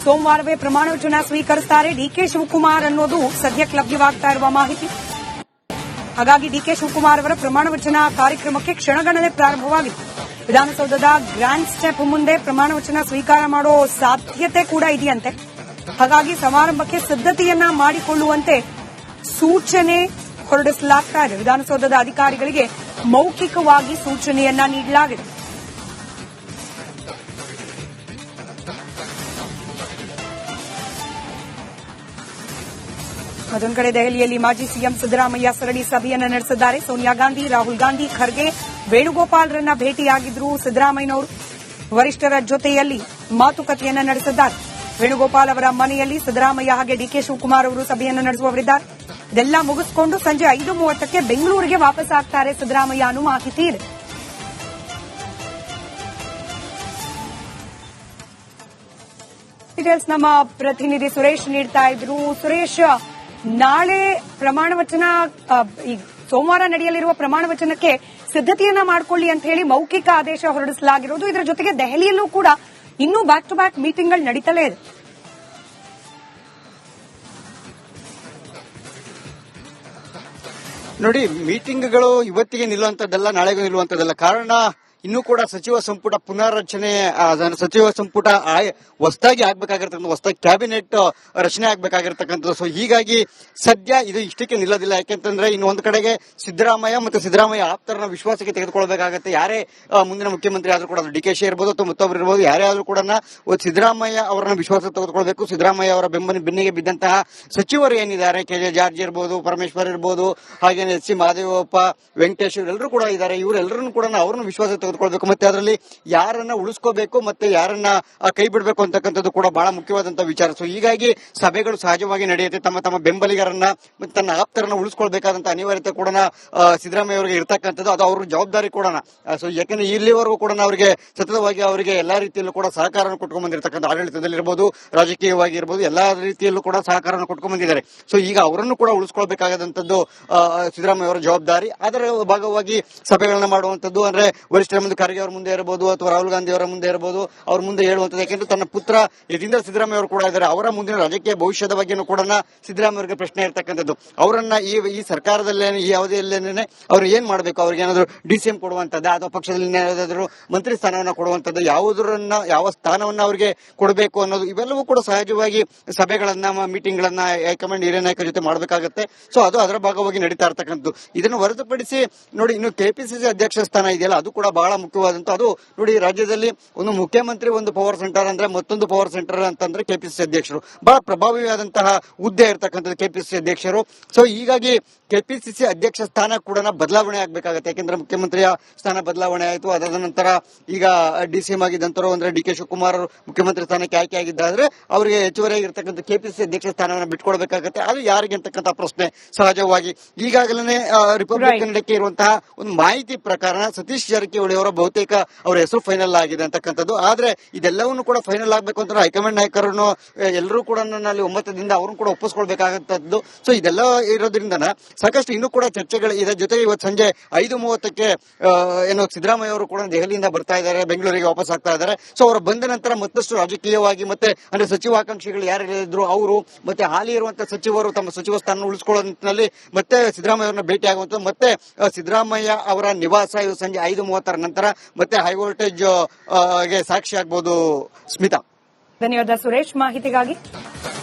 ಸೋಮವಾರವೇ ಪ್ರಮಾಣ ವಚನ ಸ್ವೀಕರಿಸುತ್ತಾರೆ ಡಿಕೆ ಶಿವಕುಮಾರ್ ಅನ್ನೋದು ಸದ್ಯಕ್ಕೆ ಲಭ್ಯವಾಗ್ತಾ ಇರುವ ಮಾಹಿತಿ. ಹಾಗಾಗಿ ಡಿಕೆ ಶಿವಕುಮಾರ್ ಅವರ ಪ್ರಮಾಣ ವಚನ ಕಾರ್ಯಕ್ರಮಕ್ಕೆ ಕ್ಷಣಗಣನೆ ಪ್ರಾರಂಭವಾಗಿದೆ. ವಿಧಾನಸೌಧದ ಗ್ರ್ಯಾಂಡ್ ಸ್ಟೆಪ್ ಮುಂದೆ ಪ್ರಮಾಣ ವಚನ ಸ್ವೀಕಾರ ಮಾಡೋ ಸಾಧ್ಯತೆ ಕೂಡ ಇದೆಯಂತೆ. ಹಾಗಾಗಿ ಸಮಾರಂಭಕ್ಕೆ ಸಿದ್ದತೆಯನ್ನ ಮಾಡಿಕೊಳ್ಳುವಂತೆ ಸೂಚನೆ ಹೊರಡಿಸಲಾಗ್ತಾ ಇದೆ. ವಿಧಾನಸೌಧದ ಅಧಿಕಾರಿಗಳಿಗೆ ಮೌಖಿಕವಾಗಿ ಸೂಚನೆಯನ್ನ ನೀಡಲಾಗಿದೆ. ಮತ್ತೊಂದು ಕಡೆ ದೆಹಲಿಯಲ್ಲಿ ಮಾಜಿ ಸಿಎಂ ಸಿದ್ದರಾಮಯ್ಯ ಸರಣಿ ಸಭೆಯನ್ನು ನಡೆಸಿದ್ದಾರೆ. ಸೋನಿಯಾ ಗಾಂಧಿ, ರಾಹುಲ್ ಗಾಂಧಿ, ಖರ್ಗೆ, ವೇಣುಗೋಪಾಲ್ರನ್ನ ಭೇಟಿಯಾಗಿದ್ರು ಸಿದ್ದರಾಮಯ್ಯನವರು. ವರಿಷ್ಠರ ಜೊತೆಯಲ್ಲಿ ಮಾತುಕತೆಯನ್ನ ನಡೆಸಿದ್ದಾರೆ. ವೇಣುಗೋಪಾಲ್ ಅವರ ಮನೆಯಲ್ಲಿ ಸಿದ್ದರಾಮಯ್ಯ ಹಾಗೆ ಡಿಕೆ ಶಿವಕುಮಾರ್ ಅವರು ಸಭೆಯನ್ನು ನಡೆಸುವವರಿದ್ದಾರೆ. ಇದೆಲ್ಲ ಮುಗಿಸಿಕೊಂಡು ಸಂಜೆ 5:30ಕ್ಕೆ ಬೆಂಗಳೂರಿಗೆ ವಾಪಸ್ ಆಗ್ತಾರೆ ಸಿದ್ದರಾಮಯ್ಯ ಅನ್ನೋ ಮಾಹಿತಿ ಇದೆ. ಡೀಟೇಲ್ಸ್ ನಮ್ಮ ಪ್ರತಿನಿಧಿ ಸುರೇಶ್ ನೀಡ್ತಾ ಇದ್ರು. ಸುರೇಶ್, ನಾಳೆ ಪ್ರಮಾಣ ವಚನ, ಸೋಮವಾರ ನಡೆಯಲಿರುವ ಪ್ರಮಾಣ ವಚನಕ್ಕೆ ಸಿದ್ದತೆಯನ್ನ ಮಾಡಿಕೊಳ್ಳಿ ಅಂತ ಹೇಳಿ ಮೌಖಿಕ ಆದೇಶ ಹೊರಡಿಸಲಾಗಿರೋದು. ಇದರ ಜೊತೆಗೆ ದೆಹಲಿಯಲ್ಲೂ ಕೂಡ ಇನ್ನೂ ಬ್ಯಾಕ್ ಟು ಬ್ಯಾಕ್ ಮೀಟಿಂಗ್ಗಳು ನಡೀತಲೇ ಇದೆ. ನೋಡಿ, ಮೀಟಿಂಗ್ಗಳು ಇವತ್ತಿಗೆ ನಿಲ್ಲುವಂತದ್ದಲ್ಲ, ನಾಳೆಗೂ ನಿಲ್ಲುವಂತದ್ದಲ್ಲ. ಕಾರಣ ಇನ್ನೂ ಕೂಡ ಸಚಿವ ಸಂಪುಟ ಪುನರ್ರಚನೆ, ಸಚಿವ ಸಂಪುಟ ಹೊಸದಾಗಿ ಆಗ್ಬೇಕಾಗಿರ್ತಕ್ಕಂಥ, ಹೊಸದಾಗಿ ಕ್ಯಾಬಿನೆಟ್ ರಚನೆ ಆಗ್ಬೇಕಾಗಿರ್ತಕ್ಕಂಥದ್ದು. ಸೊ ಹೀಗಾಗಿ ಸದ್ಯ ಇದು ಇಷ್ಟಕ್ಕೆ ನಿಲ್ಲೋದಿಲ್ಲ. ಯಾಕೆಂತಂದ್ರೆ ಇನ್ನು ಒಂದು ಕಡೆಗೆ ಸಿದ್ದರಾಮಯ್ಯ ಮತ್ತು ಸಿದ್ದರಾಮಯ್ಯ ಆಪ್ತರನ್ನ ವಿಶ್ವಾಸಕ್ಕೆ ತೆಗೆದುಕೊಳ್ಬೇಕಾಗತ್ತೆ. ಯಾರೇ ಮುಂದಿನ ಮುಖ್ಯಮಂತ್ರಿ ಆದ್ರೂ ಕೂಡ, ಡಿಕೆ ಶಿ ಇರ್ಬೋದು ಅಥವಾ ಮತ್ತೊಬ್ಬರು ಇರ್ಬೋದು, ಯಾರೇ ಆದ್ರೂ ಕೂಡ ಸಿದ್ದರಾಮಯ್ಯ ಅವರನ್ನ ವಿಶ್ವಾಸಕ್ಕೆ ತೆಗೆದುಕೊಳ್ಬೇಕು. ಸಿದ್ದರಾಮಯ್ಯ ಅವರ ಬೆನ್ನಿಗೆ ಬಿದ್ದಂತಹ ಸಚಿವರು ಏನಿದ್ದಾರೆ, ಕೆ ಜೆ ಜಾರ್ಜ್ ಇರ್ಬೋದು, ಪರಮೇಶ್ವರ್ ಇರ್ಬೋದು, ಹಾಗೇನೆ ಎಸ್ ಸಿ ಮಹದೇವಪ್ಪ, ವೆಂಕಟೇಶ್ ಇವರೆಲ್ಲರೂ ಕೂಡ ಇದ್ದಾರೆ. ಇವರೆಲ್ಲರನ್ನು ಕೂಡ ಅವರನ್ನು ವಿಶ್ವಾಸಕ್ಕೆ ತೆಗೆದುಕೊಳ್ಬೇಕು. ಮತ್ತೆ ಅದರಲ್ಲಿ ಯಾರನ್ನ ಉಳಿಸ್ಕೋಬೇಕು ಮತ್ತೆ ಯಾರನ್ನ ಕೈ ಬಿಡಬೇಕು ಅಂತಕ್ಕಂಥದ್ದು ಕೂಡ ಬಹಳ ಮುಖ್ಯವಾದಂತಹ ವಿಚಾರ. ಸೊ ಹೀಗಾಗಿ ಸಭೆಗಳು ಸಹಜವಾಗಿ ನಡೆಯುತ್ತೆ. ತಮ್ಮ ಬೆಂಬಲಿಗರನ್ನ ಮತ್ತೆ ತನ್ನ ಆಪ್ತರನ್ನ ಉಳಿಸ್ಕೊಳ್ಬೇಕಾದಂತ ಅನಿವಾರ್ಯತೆ ಕೂಡ ಸಿದ್ದರಾಮಯ್ಯ ಅವರಿಗೆ ಇರ್ತಕ್ಕಂಥದ್ದು. ಅದು ಅವ್ರ ಜವಾಬ್ದಾರಿ ಕೂಡ. ಸೊ ಯಾಕಂದ್ರೆ ಇಲ್ಲಿವರೆಗೂ ಕೂಡ ಅವರಿಗೆ ಸತತವಾಗಿ ಅವರಿಗೆ ಎಲ್ಲಾ ರೀತಿಯಲ್ಲೂ ಕೂಡ ಸಹಕಾರವನ್ನು ಕೊಟ್ಕೊಂಡ್ ಬಂದಿರತಕ್ಕಂಥ, ಆಡಳಿತದಲ್ಲಿ ಇರ್ಬೋದು, ರಾಜಕೀಯವಾಗಿ ಇರ್ಬೋದು, ಎಲ್ಲಾ ರೀತಿಯಲ್ಲೂ ಕೂಡ ಸಹಕಾರವನ್ನು ಕೊಟ್ಕೊಂಡ್ ಬಂದಿದ್ದಾರೆ. ಸೊ ಈಗ ಅವರನ್ನು ಕೂಡ ಉಳಿಸ್ಕೊಳ್ಬೇಕಾದಂತದ್ದು ಸಿದ್ದರಾಮಯ್ಯ ಅವರ ಜವಾಬ್ದಾರಿ. ಅದರ ಭಾಗವಾಗಿ ಸಭೆಗಳನ್ನ ಮಾಡುವಂತದ್ದು, ಅಂದ್ರೆ ವರಿಷ್ಠರ ಮುಂದೆ, ಖರ್ಗೆ ಅವರ ಮುಂದೆ ಇರಬಹುದು ಅಥವಾ ರಾಹುಲ್ ಗಾಂಧಿ ಅವರ ಮುಂದೆ ಇರಬಹುದು, ಅವ್ರ ಮುಂದೆ ಹೇಳುವಂತದ್ದು. ಯಾಕೆಂದ್ರೆ ತನ್ನ ಪುತ್ರ ಯತೀಂದ್ರ ಸಿದ್ದರಾಮಯ್ಯ ಅವರು ಕೂಡ ಇದ್ದಾರೆ. ಅವರ ಮುಂದಿನ ರಾಜಕೀಯ ಭವಿಷ್ಯದ ಬಗ್ಗೆನೂ ಕೂಡ ಸಿದ್ದರಾಮಯ್ಯ ಅವರಿಗೆ ಪ್ರಶ್ನೆ ಇರ್ತಕ್ಕಂಥದ್ದು. ಅವರನ್ನ ಈ ಸರ್ಕಾರದಲ್ಲೇ, ಈ ಅವಧಿಯಲ್ಲೇನೆ ಅವ್ರು ಏನ್ ಮಾಡಬೇಕು, ಅವ್ರಿಗೆ ಏನಾದ್ರು ಡಿಸಿಎಂ ಕೊಡುವಂತದ್ದು ಅಥವಾ ಪಕ್ಷದಲ್ಲಿ ಏನಾದ್ರು ಮಂತ್ರಿ ಸ್ಥಾನವನ್ನ ಕೊಡುವಂತದ್ದು, ಯಾವ ಸ್ಥಾನವನ್ನ ಅವರಿಗೆ ಕೊಡಬೇಕು ಅನ್ನೋದು, ಇವೆಲ್ಲವೂ ಕೂಡ ಸಹಜವಾಗಿ ಸಭೆಗಳನ್ನ, ಮೀಟಿಂಗ್ ಗಳನ್ನ ಹೈಕಮಾಂಡ್ ಹಿರಿಯ ನಾಯಕರ ಜೊತೆ ಮಾಡಬೇಕಾಗುತ್ತೆ. ಸೊ ಅದು ಅದರ ಭಾಗವಾಗಿ ನಡೀತಾ ಇರ್ತಕ್ಕಂಥದ್ದು. ಇದನ್ನು ಹೊರತುಪಡಿಸಿ ನೋಡಿ, ಇನ್ನು ಕೆಪಿಸಿಸಿ ಅಧ್ಯಕ್ಷ ಸ್ಥಾನ ಇದೆಯಲ್ಲ, ಅದು ಕೂಡ ಬಹಳ ಮುಖ್ಯವಾದಂತ. ಅದು ನೋಡಿ, ರಾಜ್ಯದಲ್ಲಿ ಒಂದು ಮುಖ್ಯಮಂತ್ರಿ ಒಂದು ಪವರ್ ಸೆಂಟರ್ ಅಂದ್ರೆ, ಮತ್ತೊಂದು ಪವರ್ ಸೆಂಟರ್ ಅಂತಂದ್ರೆ ಕೆಪಿಸಿಸಿ ಅಧ್ಯಕ್ಷರು. ಬಹಳ ಪ್ರಭಾವಿಯಾದಂತಹ ಹುದ್ದೆ ಇರತಕ್ಕಂಥದ್ದು ಕೆಪಿಸಿಸಿ ಅಧ್ಯಕ್ಷರು. ಸೊ ಹೀಗಾಗಿ ಕೆಪಿಸಿಸಿ ಅಧ್ಯಕ್ಷ ಸ್ಥಾನ ಕೂಡ ಬದಲಾವಣೆ ಆಗ್ಬೇಕಾಗತ್ತೆ. ಯಾಕೆಂದ್ರೆ ಮುಖ್ಯಮಂತ್ರಿಯ ಸ್ಥಾನ ಬದಲಾವಣೆ ಆಯಿತು. ಅದಾದ ನಂತರ ಈಗ ಡಿಸಿಎಂ ಆಗಿದ್ದಂತರು ಅಂದ್ರೆ ಡಿ ಕೆ ಶಿವಕುಮಾರ್ ಮುಖ್ಯಮಂತ್ರಿ ಸ್ಥಾನಕ್ಕೆ ಆಯ್ಕೆ ಆಗಿದ್ದಾದ್ರೆ ಅವರಿಗೆ ಹೆಚ್ಚುವರಿಯಾಗಿರ್ತಕ್ಕಂಥ ಕೆಪಿಸಿಸಿ ಅಧ್ಯಕ್ಷ ಸ್ಥಾನವನ್ನು ಬಿಟ್ಕೊಡ್ಬೇಕಾಗತ್ತೆ. ಅದು ಯಾರಿಗೆ ಅಂತಕ್ಕಂಥ ಪ್ರಶ್ನೆ ಸಹಜವಾಗಿ. ಈಗಾಗಲೇ ರಿಪಬ್ಲಿಕನ್ ಡೇಕ್ಕೆ ಇರುವಂತಹ ಒಂದು ಮಾಹಿತಿ ಪ್ರಕಾರ ಸತೀಶ್ ಜಾರಕಿಹೊಳಿ ಅವರ ಬಹುತೇಕ ಅವರ ಹೆಸರು ಫೈನಲ್ ಆಗಿದೆ ಅಂತಕ್ಕಂಥದ್ದು. ಆದ್ರೆ ಇದೆಲ್ಲವನ್ನು ಕೂಡ ಫೈನಲ್ ಆಗ್ಬೇಕು ಅಂತ ಹೈಕಮಾಂಡ್ ನಾಯಕರನ್ನು ಎಲ್ಲರೂ ಕೂಡ ಅಲ್ಲಿ ಒಮ್ಮತದಿಂದ ಅವ್ರನ್ನು ಕೂಡ ಒಪ್ಪಿಸ್ಕೊಳ್ಬೇಕಾಗಂತದ್ದು. ಸೊ ಇದೆಲ್ಲ ಇರೋದ್ರಿಂದ ಸಾಕಷ್ಟು ಇನ್ನೂ ಕೂಡ ಚರ್ಚೆಗಳು. ಇದರ ಜೊತೆಗೆ ಇವತ್ತು ಸಂಜೆ 5:30ಕ್ಕೆ ಏನು ಸಿದ್ದರಾಮಯ್ಯ ಅವರು ಕೂಡ ದೆಹಲಿಯಿಂದ ಬರ್ತಾ ಇದ್ದಾರೆ, ಬೆಂಗಳೂರಿಗೆ ವಾಪಸ್ ಆಗ್ತಾ ಇದ್ದಾರೆ. ಸೊ ಅವರು ಬಂದ ನಂತರ ಮತ್ತಷ್ಟು ರಾಜಕೀಯವಾಗಿ ಮತ್ತೆ ಅಂದ್ರೆ ಸಚಿವಾಕಾಂಕ್ಷಿಗಳು ಯಾರಿದ್ರು ಅವರು ಮತ್ತೆ ಹಾಲಿ ಇರುವಂತಹ ಸಚಿವರು ತಮ್ಮ ಸಚಿವ ಸ್ಥಾನ ಉಳಿಸಿಕೊಳ್ಳೋ ನಿಟ್ಟಿನಲ್ಲಿ ಮತ್ತೆ ಸಿದ್ದರಾಮಯ್ಯ ಅವರನ್ನ ಭೇಟಿ ಆಗುವಂತ, ಮತ್ತೆ ಸಿದ್ದರಾಮಯ್ಯ ಅವರ ನಿವಾಸ ಇವತ್ತು ಸಂಜೆ 5:30ರ ನಂತರ ಮತ್ತೆ ಹೈ ವೋಲ್ಟೇಜ್ ಗೆ ಸಾಕ್ಷಿ ಆಗ್ಬಹುದು. ಸ್ಮಿತಾ, ಧನ್ಯವಾದ ಸುರೇಶ್ ಮಾಹಿತಿಗಾಗಿ.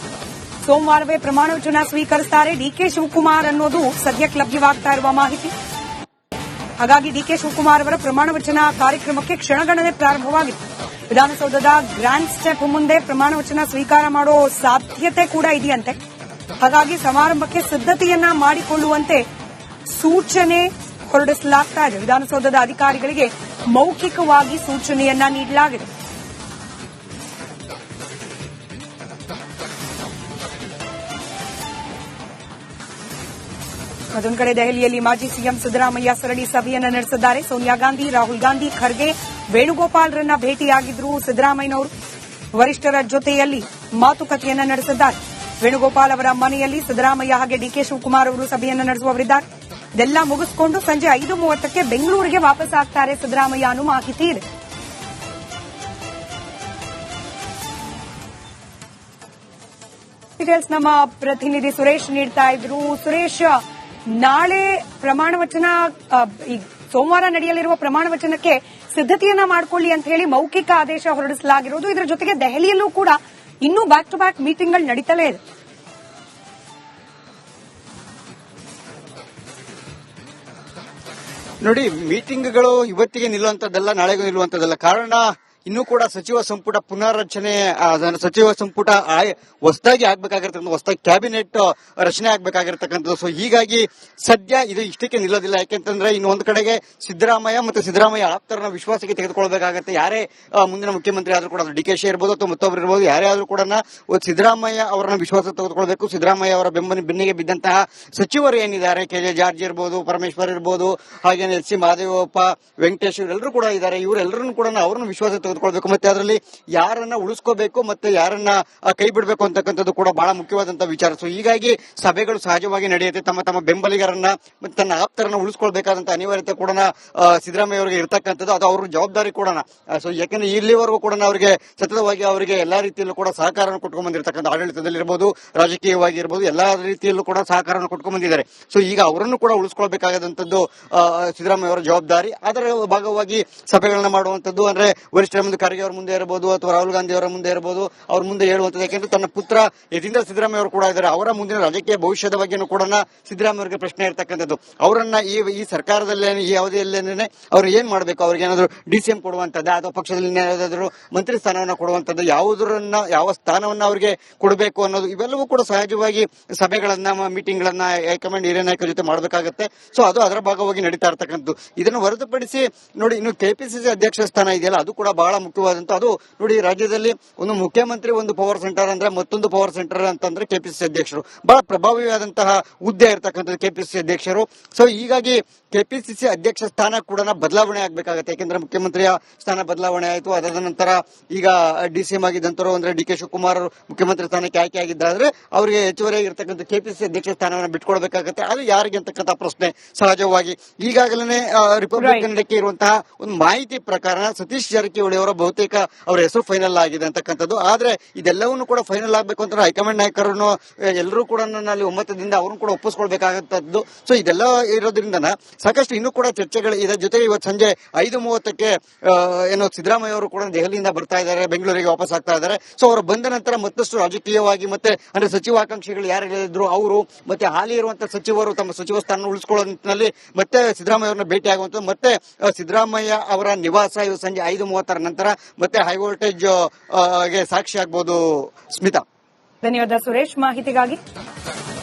ಸೋಮವಾರವೇ ಪ್ರಮಾಣ ವಚನ ಸ್ವೀಕರಿಸುತ್ತಾರೆ ಡಿಕೆ ಶಿವಕುಮಾರ್ ಅನ್ನೋದು ಸದ್ಯಕ್ಕೆ ಲಭ್ಯವಾಗ್ತಾ ಇರುವ ಮಾಹಿತಿ. ಹಾಗಾಗಿ ಡಿಕೆ ಶಿವಕುಮಾರ್ ಅವರ ಪ್ರಮಾಣ ವಚನ ಕಾರ್ಯಕ್ರಮಕ್ಕೆ ಕ್ಷಣಗಣನೆ ಪ್ರಾರಂಭವಾಗಿದೆ. ವಿಧಾನಸೌಧದ ಗ್ರ್ಯಾಂಡ್ ಸ್ಟೆಪ್ ಮುಂದೆ ಪ್ರಮಾಣ ವಚನ ಸ್ವೀಕಾರ ಮಾಡೋ ಸಾಧ್ಯತೆ ಕೂಡ ಇದೆಯಂತೆ. ಹಾಗಾಗಿ ಸಮಾರಂಭಕ್ಕೆ ಸಿದ್ದತೆಯನ್ನ ಮಾಡಿಕೊಳ್ಳುವಂತೆ ಸೂಚನೆ ಹೊರಡಿಸಲಾಗ್ತಾ ಇದೆ. ವಿಧಾನಸೌಧದ ಅಧಿಕಾರಿಗಳಿಗೆ ಮೌಖಿಕವಾಗಿ ಸೂಚನೆಯನ್ನ ನೀಡಲಾಗಿದೆ. ಮತ್ತೊಂದು ಕಡೆ ದೆಹಲಿಯಲ್ಲಿ ಮಾಜಿ ಸಿಎಂ ಸಿದ್ದರಾಮಯ್ಯ ಸರಣಿ ಸಭೆಯನ್ನು ನಡೆಸಿದ್ದಾರೆ. ಸೋನಿಯಾ ಗಾಂಧಿ, ರಾಹುಲ್ ಗಾಂಧಿ, ಖರ್ಗೆ, ವೇಣುಗೋಪಾಲ್ರನ್ನ ಭೇಟಿಯಾಗಿದ್ರು ಸಿದ್ದರಾಮಯ್ಯನವರು. ವರಿಷ್ಠರ ಜೊತೆಯಲ್ಲಿ ಮಾತುಕತೆಯನ್ನ ನಡೆಸಿದ್ದಾರೆ. ವೇಣುಗೋಪಾಲ್ ಅವರ ಮನೆಯಲ್ಲಿ ಸಿದ್ದರಾಮಯ್ಯ ಹಾಗೆ ಡಿಕೆ ಶಿವಕುಮಾರ್ ಅವರು ಸಭೆಯನ್ನು ನಡೆಸುವವರಿದ್ದಾರೆ. ಇದೆಲ್ಲ ಮುಗಿಸಿಕೊಂಡು ಸಂಜೆ 5:30ಕ್ಕೆ ಬೆಂಗಳೂರಿಗೆ ವಾಪಸ್ ಆಗ್ತಾರೆ ಸಿದ್ದರಾಮಯ್ಯ ಅನ್ನೋ ಮಾಹಿತಿ ಇದೆ. ಡೀಟೇಲ್ಸ್ ನಮ್ಮ ಪ್ರತಿನಿಧಿ ಸುರೇಶ್ ನೀಡ್ತಾ ಇದ್ರು. ಸುರೇಶ್, ನಾಳೆ ಪ್ರಮಾಣ ವಚನ, ಈ ಸೋಮವಾರ ನಡೆಯಲಿರುವ ಪ್ರಮಾಣ ವಚನಕ್ಕೆ ಸಿದ್ಧತೆಯನ್ನ ಮಾಡಿಕೊಳ್ಳಿ ಅಂತ ಹೇಳಿ ಮೌಖಿಕ ಆದೇಶ ಹೊರಡಿಸಲಾಗಿರೋದು. ಇದರ ಜೊತೆಗೆ ದೆಹಲಿಯಲ್ಲೂ ಕೂಡ ಇನ್ನೂ ಬ್ಯಾಕ್ ಟು ಬ್ಯಾಕ್ ಮೀಟಿಂಗ್ಗಳು ನಡೀತಲೇ ಇದೆ. ನೋಡಿ, ಮೀಟಿಂಗ್ಗಳು ಇವತ್ತಿಗೆ ನಿಲ್ಲುವಂತದ್ದಲ್ಲ, ನಾಳೆಗೂ ನಿಲ್ಲುವಂತದ್ದಲ್ಲ. ಕಾರಣ ಇನ್ನೂ ಕೂಡ ಸಚಿವ ಸಂಪುಟ ಪುನರ್ರಚನೆ, ಸಚಿವ ಸಂಪುಟ ಹೊಸದಾಗಿ ಆಗ್ಬೇಕಾಗಿರ್ತಕ್ಕಂಥ, ಹೊಸದಾಗಿ ಕ್ಯಾಬಿನೆಟ್ ರಚನೆ ಆಗ್ಬೇಕಾಗಿರ್ತಕ್ಕಂಥದ್ದು. ಸೊ ಹೀಗಾಗಿ ಸದ್ಯ ಇದು ಇಷ್ಟಕ್ಕೆ ನಿಲ್ಲೋದಿಲ್ಲ. ಯಾಕೆಂತಂದ್ರೆ ಇನ್ನು ಒಂದು ಕಡೆಗೆ ಸಿದ್ದರಾಮಯ್ಯ ಮತ್ತು ಸಿದ್ದರಾಮಯ್ಯ ಆಪ್ತರನ್ನ ವಿಶ್ವಾಸಕ್ಕೆ ತೆಗೆದುಕೊಳ್ಬೇಕಾಗತ್ತೆ. ಯಾರೇ ಮುಂದಿನ ಮುಖ್ಯಮಂತ್ರಿ ಆದ್ರೂ ಕೂಡ, ಡಿಕೆಶಿ ಇರ್ಬೋದು ಅಥವಾ ಮತ್ತೊಬ್ಬರು ಇರ್ಬೋದು, ಯಾರೇ ಆದ್ರೂ ಕೂಡ ಸಿದ್ದರಾಮಯ್ಯ ಅವರನ್ನ ವಿಶ್ವಾಸ ತೆಗೆದುಕೊಳ್ಬೇಕು. ಸಿದ್ದರಾಮಯ್ಯ ಅವರ ಬೆನ್ನಿಗೆ ಬಿದ್ದಂತಹ ಸಚಿವರು ಏನಿದ್ದಾರೆ, ಕೆ.ಜೆ. ಜಾರ್ಜ್ ಇರ್ಬೋದು, ಪರಮೇಶ್ವರ್ ಇರ್ಬೋದು, ಹಾಗೇನೆ ಎಚ್.ಸಿ. ಮಹದೇವಪ್ಪ, ವೆಂಕಟೇಶ್ ಇವರೆಲ್ಲರೂ ಕೂಡ ಇದ್ದಾರೆ. ಇವರೆಲ್ಲರನ್ನು ಕೂಡ ಅವ್ರನ್ನ ವಿಶ್ವಾಸ ತೆಗೆದುಕೊಳ್ಬೇಕು. ಮತ್ತೆ ಅದರಲ್ಲಿ ಯಾರನ್ನ ಉಳಿಸ್ಕೋಬೇಕು ಮತ್ತೆ ಯಾರನ್ನ ಕೈ ಬಿಡಬೇಕು ಅಂತಕ್ಕಂಥದ್ದು ಕೂಡ ಬಹಳ ಮುಖ್ಯವಾದಂತಹ ವಿಚಾರ. ಸೊ ಹೀಗಾಗಿ ಸಭೆಗಳು ಸಹಜವಾಗಿ ನಡೆಯುತ್ತೆ. ತಮ್ಮ ಬೆಂಬಲಿಗರನ್ನ ಮತ್ತೆ ತನ್ನ ಆಪ್ತರನ್ನ ಉಳಿಸ್ಕೊಳ್ಬೇಕಾದಂತ ಅನಿವಾರ್ಯತೆ ಕೂಡ ಸಿದ್ದರಾಮಯ್ಯ ಅವರಿಗೆ ಇರ್ತಕ್ಕಂಥದ್ದು. ಅದು ಅವ್ರ ಜವಾಬ್ದಾರಿ ಕೂಡ. ಸೊ ಯಾಕಂದ್ರೆ ಇಲ್ಲಿವರೆಗೂ ಕೂಡ ಅವರಿಗೆ ಸತತವಾಗಿ ಅವರಿಗೆ ಎಲ್ಲಾ ರೀತಿಯಲ್ಲೂ ಕೂಡ ಸಹಕಾರವನ್ನು ಕೊಟ್ಕೊಂಡ್ ಬಂದಿರತಕ್ಕಂಥ, ಆಡಳಿತದಲ್ಲಿ ಇರಬಹುದು, ರಾಜಕೀಯವಾಗಿ ಇರಬಹುದು, ಎಲ್ಲಾ ರೀತಿಯಲ್ಲೂ ಕೂಡ ಸಹಕಾರವನ್ನು ಕೊಟ್ಕೊಂಡ್ ಬಂದಿದ್ದಾರೆ. ಸೊ ಈಗ ಅವರನ್ನು ಕೂಡ ಉಳಿಸ್ಕೊಳ್ಬೇಕಾದಂತದ್ದು ಸಿದ್ದರಾಮಯ್ಯ ಅವರ ಜವಾಬ್ದಾರಿ. ಅದರ ಭಾಗವಾಗಿ ಸಭೆಗಳನ್ನ ಮಾಡುವಂತದ್ದು, ಅಂದ್ರೆ ವರಿಷ್ಠರ ಮುಂದೆ ಖರ್ಗೆ ಅವರ ಮುಂದೆ ಇರಬಹುದು ಅಥವಾ ರಾಹುಲ್ ಗಾಂಧಿ ಅವರ ಮುಂದೆ ಇರಬಹುದು, ಅವ್ರ ಮುಂದೆ ಹೇಳುವಂತದ್ದು. ಯಾಕೆಂದ್ರೆ ತನ್ನ ಪುತ್ರ ಯತೀಂದ್ರ ಸಿದ್ದರಾಮಯ್ಯ ಅವರು ಕೂಡ ಇದ್ದಾರೆ. ಅವರ ಮುಂದಿನ ರಾಜಕೀಯ ಭವಿಷ್ಯದ ಬಗ್ಗೆನೂ ಕೂಡ ಸಿದ್ದರಾಮಯ್ಯ ಅವರಿಗೆ ಪ್ರಶ್ನೆ ಇರ್ತಕ್ಕಂಥದ್ದು. ಅವರನ್ನ ಈ ಸರ್ಕಾರದಲ್ಲೇ, ಈ ಅವಧಿಯಲ್ಲೇನೆ ಅವ್ರು ಏನ್ ಮಾಡಬೇಕು, ಅವ್ರಿಗೆ ಏನಾದ್ರು ಡಿಸಿಎಂ ಕೊಡುವಂತದ್ದು ಅಥವಾ ಪಕ್ಷದಲ್ಲಿ ಏನಾದ್ರು ಮಂತ್ರಿ ಸ್ಥಾನವನ್ನ ಕೊಡುವಂತದ್ದು, ಯಾವ ಸ್ಥಾನವನ್ನ ಅವರಿಗೆ ಕೊಡಬೇಕು ಅನ್ನೋದು, ಇವೆಲ್ಲವೂ ಕೂಡ ಸಹಜವಾಗಿ ಸಭೆಗಳನ್ನ, ಮೀಟಿಂಗ್ ಗಳನ್ನ ಹೈಕಮಾಂಡ್ ಹಿರಿಯ ನಾಯಕರ ಜೊತೆ ಮಾಡಬೇಕಾಗುತ್ತೆ. ಸೊ ಅದು ಅದರ ಭಾಗವಾಗಿ ನಡೀತಾ ಇರ್ತಕ್ಕಂಥದ್ದು. ಇದನ್ನು ಹೊರತುಪಡಿಸಿ ನೋಡಿ, ಇನ್ನು ಕೆಪಿಸಿಸಿ ಅಧ್ಯಕ್ಷ ಸ್ಥಾನ ಇದೆಯಲ್ಲ, ಅದು ಕೂಡ ಬಹಳ ಮುಖ್ಯವಾದಂತ. ಅದು ನೋಡಿ, ರಾಜ್ಯದಲ್ಲಿ ಒಂದು ಮುಖ್ಯಮಂತ್ರಿ ಒಂದು ಪವರ್ ಸೆಂಟರ್ ಅಂದ್ರೆ, ಮತ್ತೊಂದು ಪವರ್ ಸೆಂಟರ್ ಅಂತಂದ್ರೆ ಕೆಪಿಸಿಸಿ ಅಧ್ಯಕ್ಷರು. ಬಹಳ ಪ್ರಭಾವಿಯಾದಂತಹ ಹುದ್ದೆ ಇರತಕ್ಕಂಥದ್ದು ಕೆಪಿಸಿಸಿ ಅಧ್ಯಕ್ಷರು. ಸೊ ಹೀಗಾಗಿ ಕೆಪಿಸಿಸಿ ಅಧ್ಯಕ್ಷ ಸ್ಥಾನ ಕೂಡ ಬದಲಾವಣೆ ಆಗ್ಬೇಕಾಗತ್ತೆ. ಯಾಕೆಂದ್ರೆ ಮುಖ್ಯಮಂತ್ರಿಯ ಸ್ಥಾನ ಬದಲಾವಣೆ ಆಯಿತು. ಅದಾದ ನಂತರ ಈಗ ಡಿಸಿಎಂ ಆಗಿದ್ದಂತರು ಅಂದ್ರೆ ಡಿ.ಕೆ. ಶಿವಕುಮಾರ್ ಮುಖ್ಯಮಂತ್ರಿ ಸ್ಥಾನಕ್ಕೆ ಆಯ್ಕೆ ಆಗಿದ್ದಾದ್ರೆ ಅವರಿಗೆ ಹೆಚ್ಚುವರಿಯಾಗಿರ್ತಕ್ಕಂಥ ಕೆಪಿಸಿಸಿ ಅಧ್ಯಕ್ಷ ಸ್ಥಾನವನ್ನು ಬಿಟ್ಕೊಡ್ಬೇಕಾಗತ್ತೆ. ಅದು ಯಾರಿಗೆ ಅಂತಕ್ಕಂಥ ಪ್ರಶ್ನೆ ಸಹಜವಾಗಿ. ಈಗಾಗಲೇ ರಿಪಬ್ಲಿಕನ್ ಗೆ ಇರುವಂತಹ ಒಂದು ಮಾಹಿತಿ ಪ್ರಕಾರ ಸತೀಶ್ ಜಾರಕಿಹೊಳಿ ಅವರ ಬಹುತೇಕ ಅವರ ಹೆಸರು ಫೈನಲ್ ಆಗಿದೆ ಅಂತಕ್ಕಂಥದ್ದು. ಆದ್ರೆ ಇದೆಲ್ಲವನ್ನು ಕೂಡ ಫೈನಲ್ ಆಗಬೇಕು ಅಂತ ಹೈಕಮಾಂಡ್ ನಾಯಕರನ್ನು ಎಲ್ಲರೂ ಕೂಡ ಅಲ್ಲಿ ಒಮ್ಮತದಿಂದ ಅವ್ರನ್ನು ಕೂಡ ಒಪ್ಪಿಸ್ಕೊಳ್ಬೇಕಾಗತ್ತದ್ದು. ಸೊ ಇದೆಲ್ಲ ಇರೋದ್ರಿಂದ ಸಾಕಷ್ಟು ಇನ್ನೂ ಕೂಡ ಚರ್ಚೆಗಳು. ಇದರ ಜೊತೆಗೆ ಇವತ್ತು ಸಂಜೆ 5:30ಕ್ಕೆ ಏನು ಸಿದ್ದರಾಮಯ್ಯ ಅವರು ಕೂಡ ದೆಹಲಿಯಿಂದ ಬರ್ತಾ ಇದ್ದಾರೆ, ಬೆಂಗಳೂರಿಗೆ ವಾಪಸ್ ಆಗ್ತಾ ಇದ್ದಾರೆ. ಸೊ ಅವರು ಬಂದ ನಂತರ ಮತ್ತಷ್ಟು ರಾಜಕೀಯವಾಗಿ ಮತ್ತೆ ಅಂದ್ರೆ ಸಚಿವಾಕಾಂಕ್ಷಿಗಳು ಯಾರಿದ್ರು ಅವರು ಮತ್ತೆ ಹಾಲಿ ಇರುವಂತಹ ಸಚಿವರು ತಮ್ಮ ಸಚಿವ ಸ್ಥಾನ ಉಳಿಸಿಕೊಳ್ಳೋ ನಿಟ್ಟಿನಲ್ಲಿ ಮತ್ತೆ ಸಿದ್ದರಾಮಯ್ಯ ಅವರನ್ನ ಭೇಟಿ ಆಗುವಂಥದ್ದು. ಮತ್ತೆ ಸಿದ್ದರಾಮಯ್ಯ ಅವರ ನಿವಾಸ ಇವತ್ತು ಸಂಜೆ 5:30 ನಂತರ ಮತ್ತೆ ಹೈ ವೋಲ್ಟೇಜ್ ಗೆ ಸಾಕ್ಷಿ ಆಗ್ಬೋದು. ಸ್ಮಿತಾ, ಧನ್ಯವಾದ ಸುರೇಶ್ ಮಾಹಿತಿಗಾಗಿ.